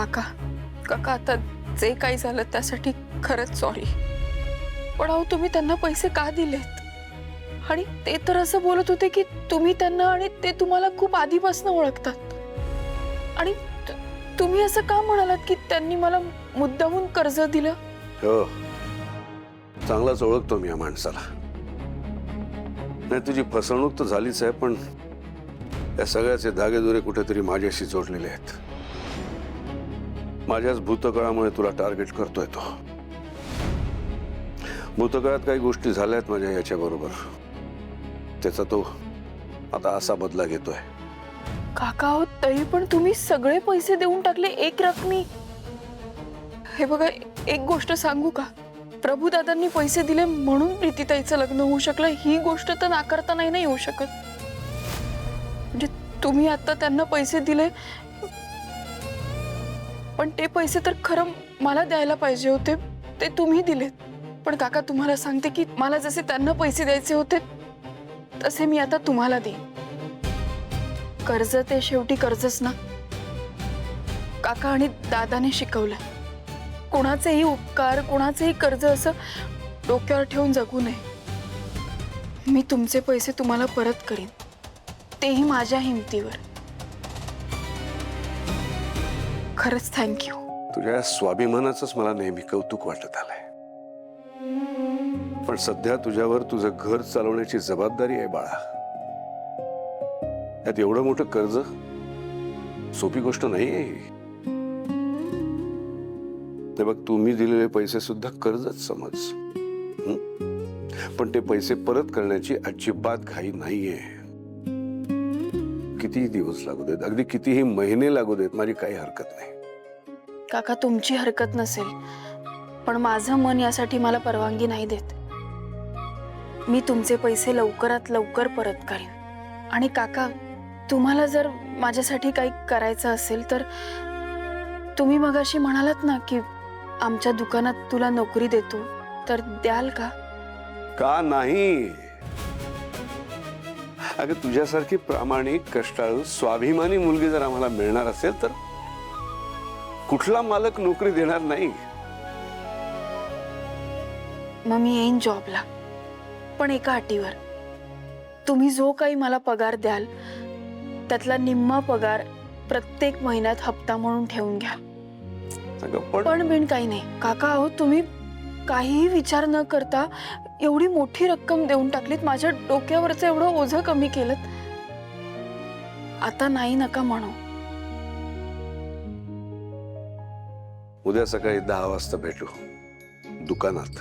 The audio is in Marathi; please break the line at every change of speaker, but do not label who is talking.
काका काका आता जे काही झालं त्यासाठी खरंच सॉरी। पण अहो तुम्ही त्यांना पैसे का दिलेत? आणि ते तर असं बोलत होते की तुम्ही त्यांना आणि ते तुम्हाला खूप आधीपासून ओळखतात। आणि तुम्ही असं का म्हणालात की त्यांनी मला मुद्दामून कर्ज दिलं?
हो, चांगलाच ओळखतो मी या माणसाला। नाही, तुझी फसवणूक तर झालीच आहे, पण या सगळ्याचे धागेदोरे कुठेतरी माझ्याशी जोडलेले आहेत। माझ्याच भूतकाळामुळे तुला टार्गेट करतोय तो। भूतकाळात काही गोष्टी झाल्यात माझ्या याच्या बरोबर, त्याचा तो आता असा बदला घेतोय।
काका हो तरी पण तुम्ही सगळे पैसे देऊन टाकले एक रकमी। हे बघा एक गोष्ट सांगू का, प्रभुदादांनी पैसे दिले म्हणून प्रीतीताईचं लग्न होऊ शकलं, ही गोष्ट तर नाकारता नाही येऊ शकत। म्हणजे तुम्ही आता त्यांना पैसे दिले, पण ते पैसे तर खरं मला द्यायला पाहिजे होते, ते तुम्ही दिलेत। पण काका तुम्हाला सांगते की मला जसे त्यांना पैसे द्यायचे होते तसे मी आता तुम्हाला देईन। कर्ज ते शेवटी कर्जच ना। काका आणि दादाने शिकवलं, कोणाचेही उपकार कोणाचेही कर्ज असं डोक्यावर ठेवून जगू नये। मी तुमचे पैसे तुम्हाला परत करीन, तेही माझ्या हिमतीवर। खरंच थँक्यू।
तुझ्या स्वाभिमानाचंच मला नेहमी कौतुक वाटत आलंय, पण सध्या तुझ्यावर तुझं घर चालवण्याची जबाबदारी आहे बाळा। यात एवढं मोठं कर्ज सोपी गोष्ट नाहीये। ते बघ, तुम्ही दिलेले पैसे सुद्धा कर्जच समज, पण ते पैसे परत करण्याची अजिबात घाई नाहीये। कितीही दिवस लागू देत, अगदी कितीही महिने लागू देत, माझी काही हरकत नाही।
काका तुमची हरकत नसेल, पण माझं मन यासाठी मला परवानगी नाही देत। मी तुमचे पैसे लवकरात लवकर परत करेन। आणि काका तुम्हाला जर माझ्यासाठी काही करायचं असेल तर तुम्ही मगाशी म्हणालात ना की आमच्या दुकानात तुला नोकरी देतो, तर द्याल का?
का नाही? अगं तुझ्यासारखी प्रामाणिक, कष्टाळू, स्वाभिमानी मुलगी जर आम्हाला मिळणार असेल तर कुठला मालक नोकरी देणार नाही?
मग मी येईन जॉबला, पण एका अटीवर। तुम्ही जो काही मला पगार द्याल त्यातला निम्मा पगार प्रत्येक महिन्यात हप्ता म्हणून ठेवून घ्या। पण बिन काही नाही काका, अहो तुम्ही काहीही विचार न करता एवढी मोठी रक्कम देऊन टाकलीत, माझ्या डोक्यावरचं एवढं ओझं कमी केलं। आता नाही नका म्हणू।
उद्या सकाळी 10 वाजता भेटू दुकानात।